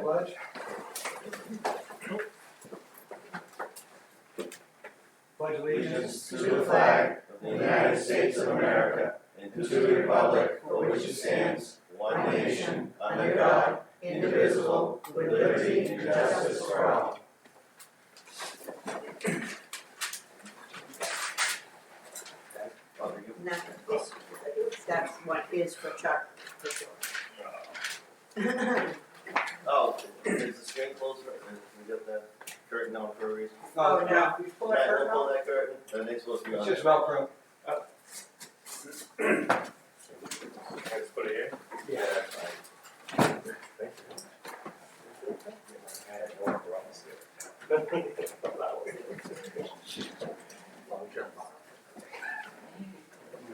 pledge. Pledge allegiance to the flag of the United States of America and to the republic for which it stands, one nation, under God, indivisible, with liberty and justice for all. No, that's what is for Chuck, for sure. Oh, is the screen closed? We got that curtain on for a reason. Oh, no, you pull it Matt, over. we'll pull that curtain. Then it's supposed to be on. It's just Velcro. Can I just put it here? Yeah. that's fine.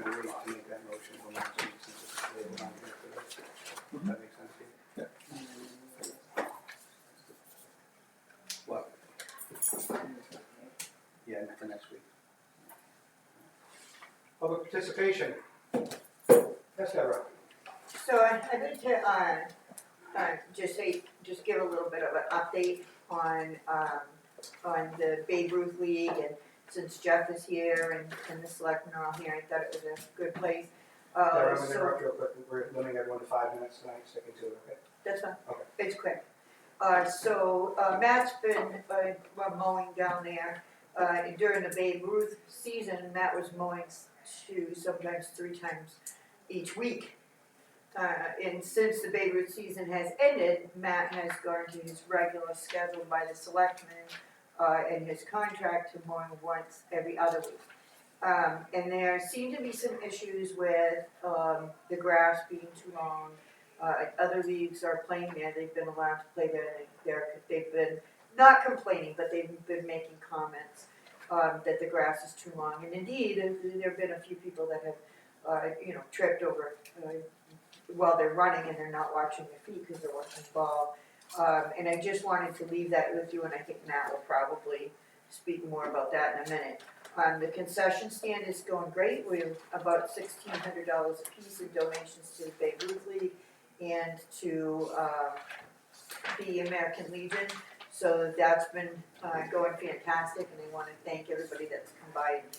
I'm gonna wait to make that motion for next week since it's later on here for this. That makes sense to you? What? Yeah, for next week. Public participation. Yes, Deborah. So I'd like to, just give a little bit of an update on the Babe Ruth League, and since Jeff is here and the selectmen are all here, I thought it was a good place. Deborah, I'm gonna So interrupt real quick. We're limiting everyone to 5 minutes tonight, sticking to it, okay? that's fine. Okay. It's quick. So Matt's been mowing down there. During the Babe Ruth season, Matt was mowing sometimes 3 times each week. And since the Babe Ruth season has ended, Matt has gone to his regular schedule by the selectmen and his contract to mowing once every other week. And there seem to be some issues with the grass being too long. Other leagues are playing there, they've been allowed to play there, they've been not complaining, but they've been making comments that the grass is too long. And indeed, there have been a few people that have, tripped over while they're running and they're not watching their feet because they're watching the ball. And I just wanted to leave that with you, and I think Matt will probably speak more about that in a minute. The concession stand is going great. We have about $1,600 a piece in donations to the Babe Ruth League and to the American Legion. So that's been going fantastic, and I want to thank everybody that's come by and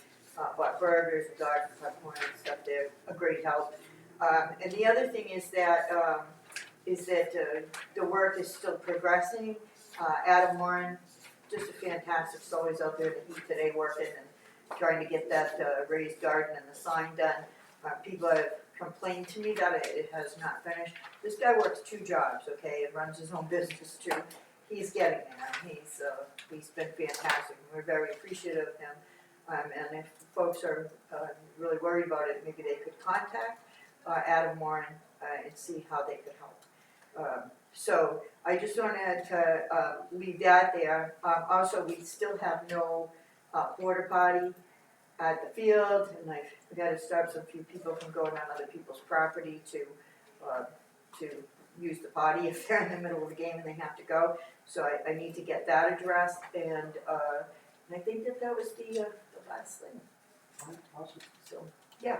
bought burgers, dog popcorn and stuff. They're a great help. And the other thing is that the work is still progressing. Adam Warren, just a fantastic soul. He's out there in the heat today working and trying to get that raised garden and the sign done. People have complained to me that it has not finished. This guy works 2 jobs, okay, and runs his own business too. He's getting there. He's been fantastic, and we're very appreciative of him. And if folks are really worried about it, maybe they could contact Adam Warren and see how they could help. So I just wanted to leave that there. Also, we still have no porta potty at the field, and I've got to stop some few people from going on other people's property to use the potty if they're in the middle of the game and they have to go. So I need to get that addressed, and I think that was the last thing. All right, awesome. So yeah.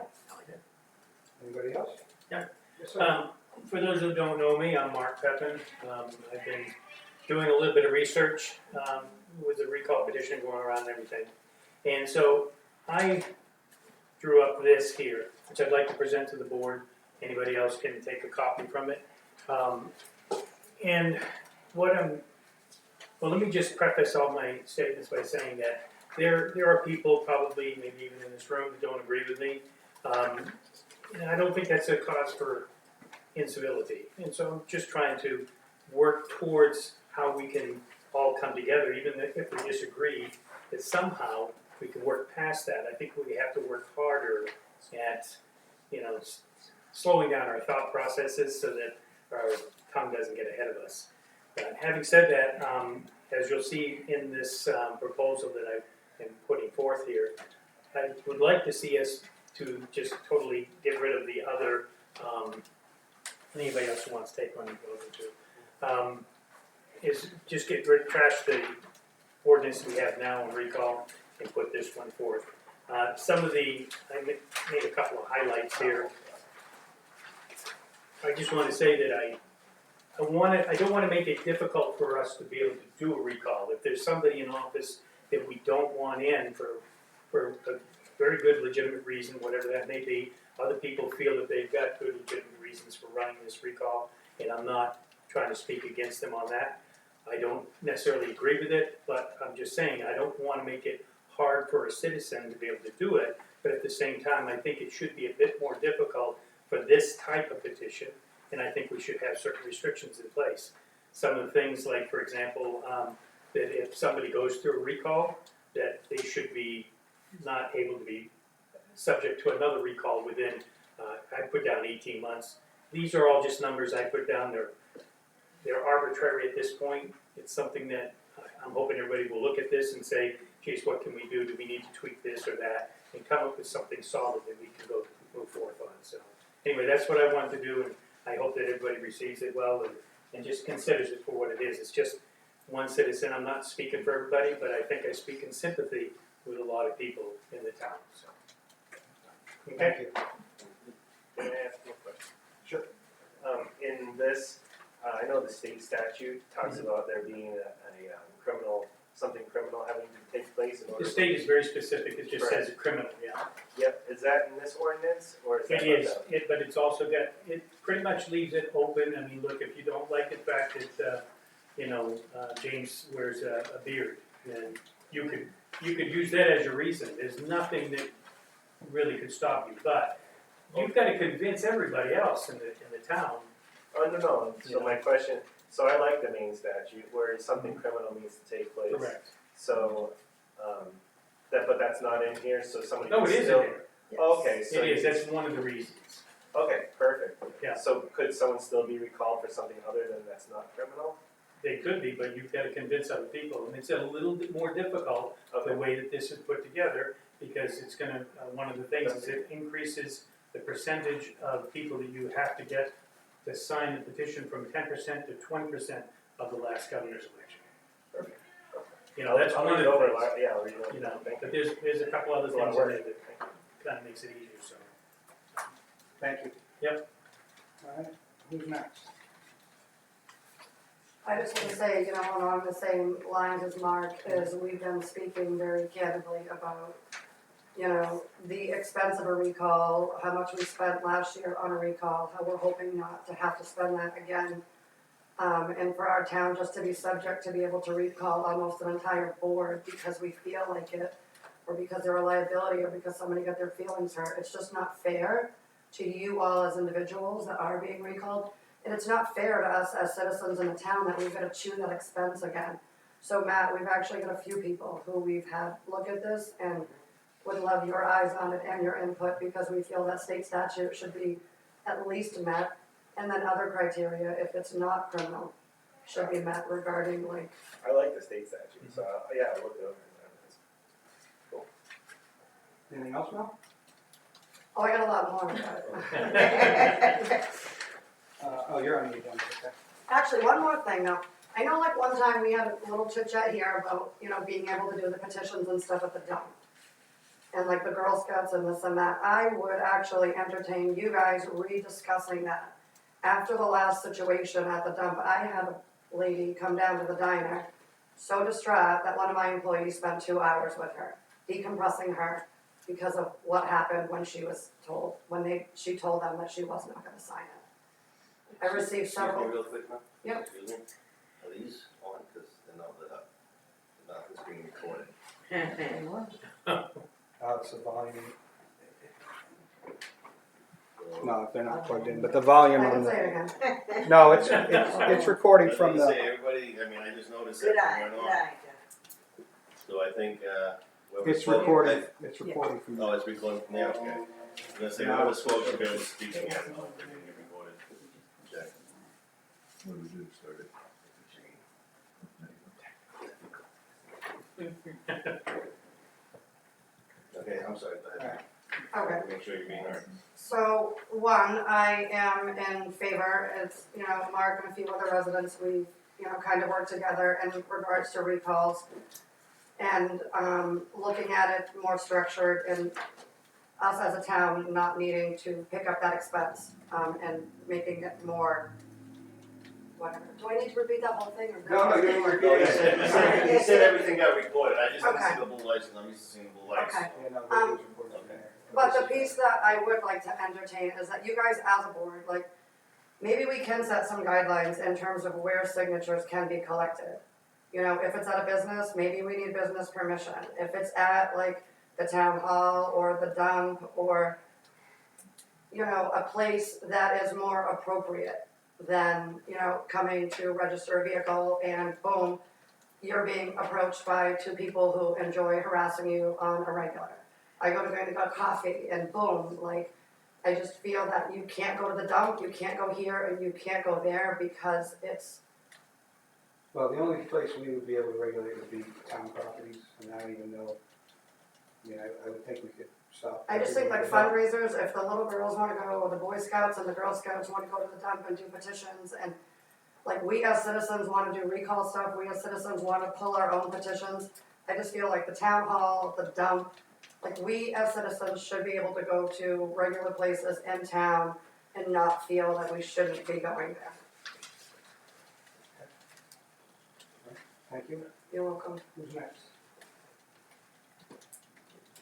Anybody else? Yeah. Yes, sir. For those who don't know me, I'm Mark Pepin. I've been doing a little bit of research with the recall petition going around and everything. And so I drew up this here, which I'd like to present to the board. Anybody else can take a copy from it. And let me just preface all my statements by saying that there are people probably, maybe even in this room, who don't agree with me. And I don't think that's a cause for incivility. And so I'm just trying to work towards how we can all come together, even if we disagree, that somehow we can work past that. I think we have to work harder at, slowing down our thought processes so that our tongue doesn't get ahead of us. Having said that, as you'll see in this proposal that I am putting forth here, I would like to see us to just totally get rid of the other, anybody else who wants to take one of those too, is just trash the ordinance we have now on recall and put this one forth. I made a couple of highlights here. I just want to say that I don't wanna make it difficult for us to be able to do a recall. If there's somebody in office that we don't want in for a very good legitimate reason, whatever that may be, other people feel that they've got good legitimate reasons for running this recall, and I'm not trying to speak against them on that. I don't necessarily agree with it, but I'm just saying, I don't wanna make it hard for a citizen to be able to do it, but at the same time, I think it should be a bit more difficult for this type of petition, and I think we should have certain restrictions in place. Some of the things like, for example, that if somebody goes through a recall, that they should be not able to be subject to another recall within, I put down 18 months. These are all just numbers I put down, they're arbitrary at this point. It's something that I'm hoping everybody will look at this and say, geez, what can we do? Do we need to tweak this or that? And come up with something solid that we can move forth on. So anyway, that's what I wanted to do, and I hope that everybody receives it well and just considers it for what it is. It's just one citizen. I'm not speaking for everybody, but I think I speak in sympathy with a lot of people in the town. So. Okay. Thank you. Can I ask one question? Sure. In this, I know the state statute talks about there being a something criminal having to take place in order. The state is very specific. It just says criminal. Yeah. Yep, is that in this ordinance, or is that? It is, but it's also got, it pretty much leaves it open. I mean, look, if you don't like the fact that, James wears a beard, then you could use that as your reason. There's nothing that really could stop you, but you've got to convince everybody else in the town. Oh, no, so Yeah. my question, so I like the main statute where something criminal needs to take place. Correct. So, but that's not in here, so somebody No, can it is in still. there. Okay, so. It is, that's one of the reasons. Okay, perfect. Yeah. So could someone still be recalled for something other than that's not criminal? They could be, but you've got to convince other people, and it's a little bit more difficult the way that this is put together, because it's gonna, one of the things is it increases the percentage of people that you have to get to sign the petition from 10% to 20% of the last governor's election. Perfect. You know, that's I'll one of read the it over, things, yeah, I'll read it over. you know, Thank you. but there's a couple other It's a lot things of in work. there that kind of makes it easier, so. Thank you. Yep. All right, who's next? I just want to say, along the same lines as Mark, is we've been speaking very candidly about, the expense of a recall, how much we spent last year on a recall, how we're hoping not to have to spend that again. And for our town just to be subject to be able to recall almost an entire board because we feel like it, or because they're a liability, or because somebody got their feelings hurt. It's just not fair to you all as individuals that are being recalled. And it's not fair to us as citizens in the town that we've got to chew that expense again. So Matt, we've actually got a few people who we've had look at this and would love your eyes on it and your input, because we feel that state statute should be at least met. And then other criteria, if it's not criminal, should be met regarding like. I like the state statute, so yeah, I'll look it over. Cool. Anything else, Mel? Oh, I got a lot more about it. You're on the agenda, okay. Actually, one more thing though. I know like one time we had a little chit chat here about, being able to do the petitions and stuff at the dump. And like the Girl Scouts and this and that. I would actually entertain you guys rediscussing that. After the last situation at the dump, I had a lady come down to the diner so distraught that one of my employees spent 2 hours with her, decompressing her because of what happened when she was told, she told them that she was not gonna sign it. I received several. Excuse me real quick, ma'am? Yep. Excuse me, are these on, because they're not lit up, the mouth is being recorded. It's the volume. So- No, they're not plugged in, but the volume I on can the. say it again. No, it's recording But from they the. say everybody, I mean, I just noticed Good that eye, going good on, eye. so I think, whoever It's spoke- recording. It's recording from. Oh, it's recording from there, okay. I was gonna say, No. whoever spoke should be able to speak again, they're gonna get recorded. Okay. What do we do, start it? Okay, I'm sorry, go ahead. Okay. Make sure you're being heard. So, one, I am in favor, it's, Mark and a few other residents, we, kind of worked together in regards to recalls. And, looking at it more structured and us as a town not needing to pick up that expense, and making it more, whatever. Do I need to repeat that whole thing or No, you didn't repeat No, you it. said, you said everything got recorded, I just didn't Okay. see the blue lights, and I'm used to seeing the blue lights. Okay. Yeah, no, that was important. Okay. But the piece that I would like to entertain is that you guys as a board, like, maybe we can set some guidelines in terms of where signatures can be collected. You know, if it's at a business, maybe we need business permission. If it's at like the town hall or the dump or, you know, a place that is more appropriate than, you know, coming to register a vehicle and boom, you're being approached by two people who enjoy harassing you on a regular. I go to go and get coffee and boom, like, I just feel that you can't go to the dump, you can't go here, and you can't go there because it's, Well, the only place we would be able to regulate would be town properties, and I don't even know, I would think we could stop. I just think like fundraisers, if the little girls wanna go, or the Boy Scouts and the Girl Scouts wanna go to the dump and do petitions, and like we as citizens wanna do recall stuff, we as citizens wanna pull our own petitions. I just feel like the town hall, the dump, like we as citizens should be able to go to regular places in town and not feel that we shouldn't be going there. Thank you. You're welcome. Who's next?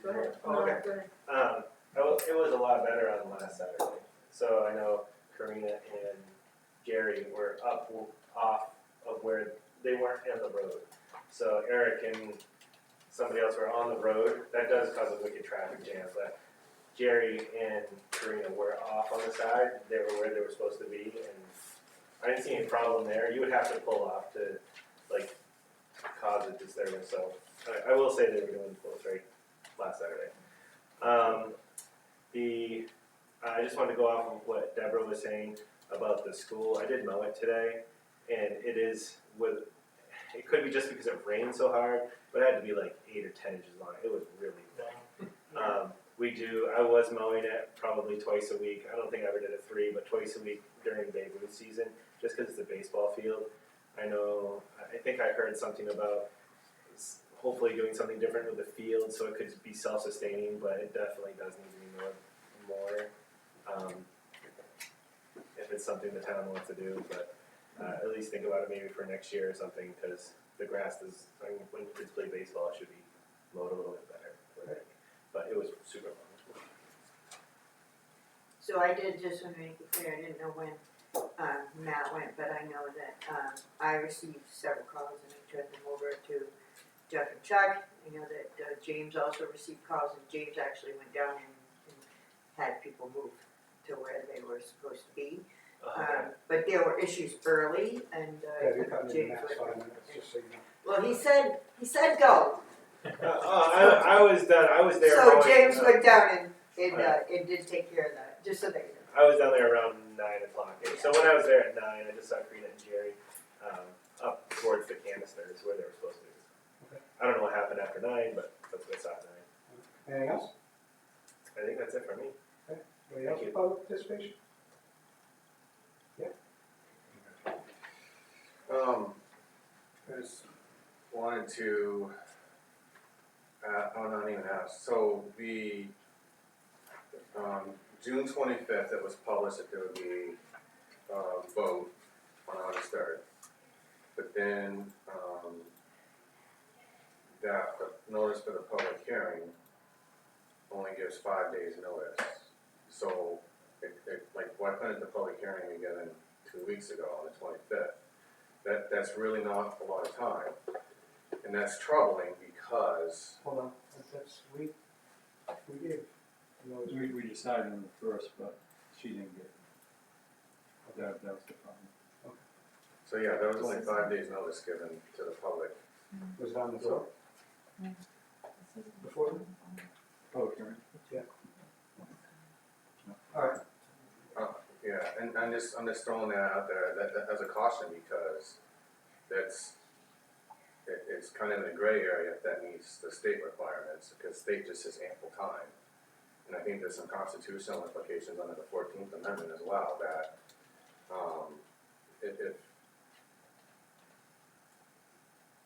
Go ahead. Oh, okay. Go ahead. It was a lot better on last Saturday. So I know Karina and Jerry were off of where they weren't in the road. So Eric and somebody else were on the road. That does cause a wicked traffic jam, but Jerry and Karina were off on the side. They were where they were supposed to be, and I didn't see any problem there. You would have to pull off to, like, cause a disturbance. So I will say they were doing close right last Saturday. I just wanted to go off of what Deborah was saying about the school. I did mow it today, and it could be just because it rained so hard, but it had to be like 8 or 10 inches long. It was really thick. I was mowing it probably twice a week. I don't think I ever did it 3, but twice a week during Babe Ruth season, just because it's a baseball field. I think I heard something about hopefully doing something different with the field so it could be self-sustaining, but it definitely does need to be more. If it's something the town wants to do, but at least think about it maybe for next year or something, because the grass when kids play baseball, it should be mowed a little bit better. But it was super long. So I did, just want to make it clear, I didn't know when Matt went, but I know that I received several calls and I turned them over to Jeff and Chuck. I know that James also received calls, and James actually went down and had people move to where they were supposed to be. But there were issues early, and Yeah, you're coming in the James next went. 5 minutes, just so you know. Well, he said go. I was done. I was there. So mowing, James went down and Right. it did take care of that, just so that you know. I was down there around 9 o'clock. So when I was there at 9, I just saw Karina and Jerry up towards the canisters where they were supposed to be. Okay. I don't know what happened after 9, but that's what I saw at 9. Anything else? I think that's it for me. Anybody else with public participation? I just wanted to, not even ask, so the, June 25th, it was published that there would be a vote on August 3rd. But then, that the notice for the public hearing only gives 5 days notice. So, why couldn't the public hearing be given 2 weeks ago on the 25th? That's really not a lot of time. And that's troubling because, Hold on, we gave notice. We decided on the first, but she didn't get it. That was the problem. so yeah, there was only 5 days notice given to the public. Was it on the floor? Before? Public hearing. All right. Yeah, and I'm just throwing that out there, that as a caution, because it's kind of in a gray area if that meets the state requirements, because state just has ample time. And I think there's some constitutional implications under the 14th Amendment as well, that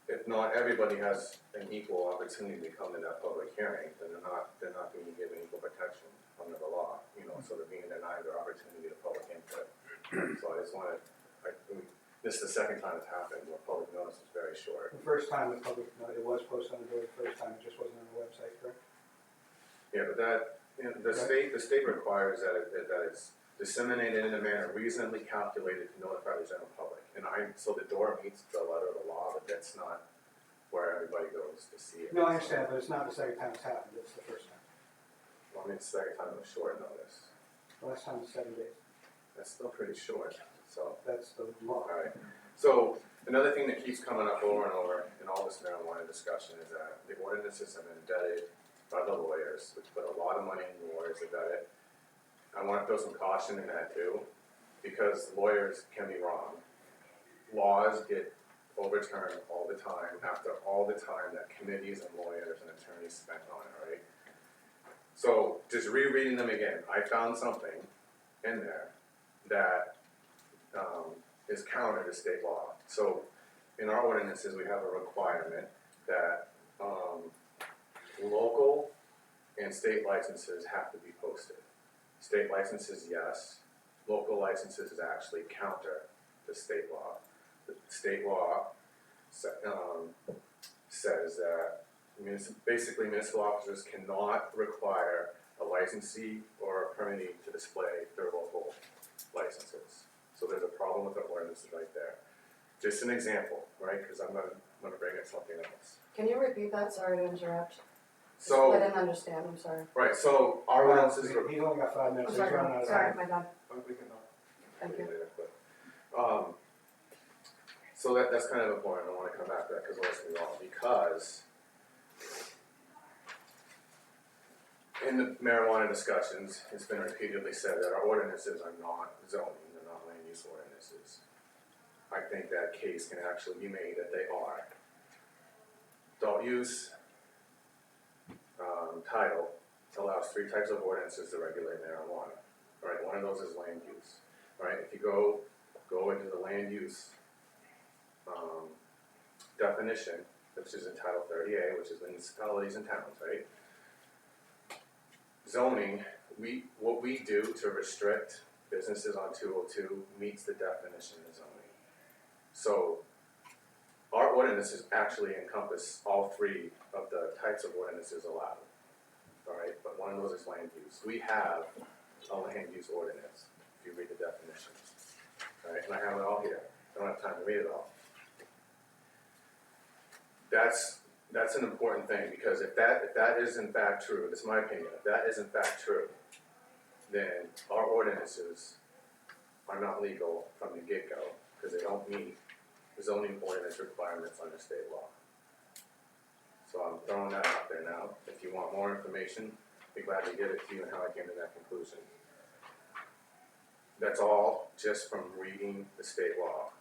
if not everybody has an equal opportunity to come to that public hearing, then they're not being given equal protection under the law, so they're being denied their opportunity to public input. So I just wanted, This is the second time it's happened, where public notice was very short. The first time the public, it was posted on the door, the first time it just wasn't on the website, correct? Yeah, but that, the state requires that it's disseminated in a manner reasonably calculated to notify the general public. So the door meets the letter of the law, but that's not where everybody goes to see it. No, I understand, but it's not the second time it's happened, it's the first time. Well, I mean, it's the second time it was short notice. The last time was 7 days, That's still pretty short, so. that's the law. Alright, so another thing that keeps coming up over and over in all this marijuana discussion is that the ordinances have been vetted by the lawyers, which put a lot of money in the lawyers to vet it. I wanna throw some caution in that too, because lawyers can be wrong. Laws get overturned all the time after all the time that committees and lawyers and attorneys spent on it, right? So just rereading them again, I found something in there that is counter to state law. So in our ordinances, we have a requirement that local and state licenses have to be posted. State licenses, yes. Local licenses is actually counter to state law. The state law says that basically municipal officers cannot require a licensee or a permittee to display their local licenses. So there's a problem with the ordinances right there. Just an example, right? Because I'm gonna bring in something else. Can you repeat that? Sorry to interrupt. I So, didn't understand, I'm sorry. right, so our ordinances. He's only got 5 minutes, I'm so he's running out of sorry, time. my bad. Thank you. So that's kind of important, I wanna come back to that, because let's be wrong, because in the marijuana discussions, it's been repeatedly said that our ordinances are not zoning, they're not land use ordinances. I think that case can actually be made that they are. Adult use, title allows 3 types of ordinances to regulate marijuana. Right, one of those is land use. Right, if you go into the land use definition, which is in Title 30A, which is municipalities and towns, right? Zoning, what we do to restrict businesses on 202 meets the definition of zoning. So our ordinances actually encompass all 3 of the types of ordinances allowed. All right, but one of those is land use. We have a land use ordinance, if you read the definitions. All right, and I have it all here. I don't have time to read it all. That's an important thing, because if that is in fact true, this is my opinion, if that is in fact true, then our ordinances are not legal from the get-go, because they don't meet zoning ordinance requirements under state law. So I'm throwing that out there now. If you want more information, I'd be glad to give it to you and how I came to that conclusion. That's all just from reading the state law,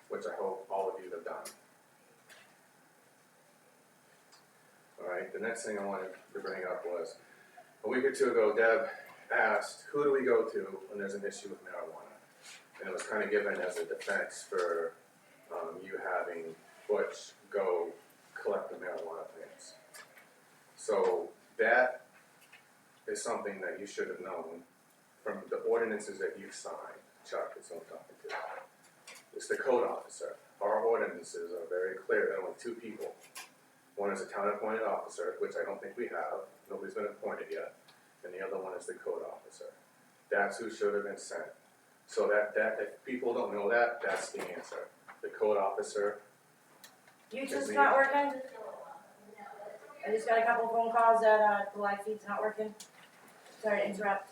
which I hope all of you have done. Alright, the next thing I wanted to bring up was, a week or 2 ago, Deb asked, who do we go to when there's an issue with marijuana? And it was kind of given as a defense for you having Butch go collect the marijuana plants. So that is something that you should have known from the ordinances that you've signed. Chuck is who I'm talking to. It's the code officer. Our ordinances are very clear that only 2 people. One is a town appointed officer, which I don't think we have, nobody's been appointed yet, and the other one is the code officer. That's who should have been sent. So that if people don't know that, that's the answer. The code officer. YouTube's not working. I just got a couple phone calls that the live feed's not working. Sorry to interrupt.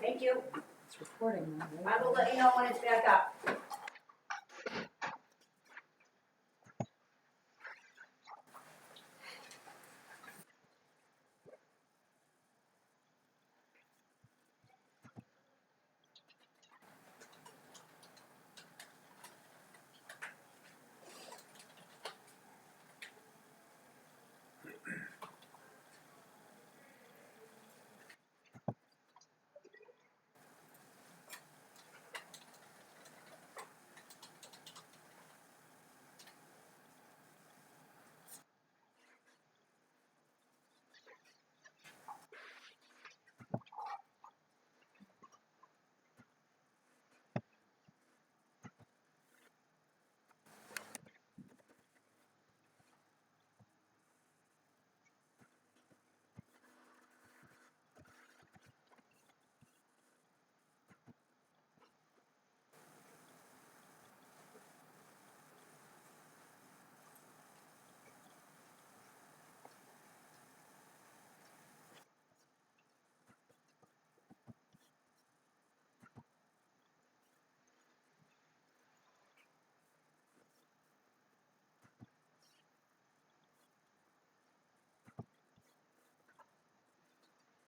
Thank you. It's recording now, right? I will let you know when it's back up.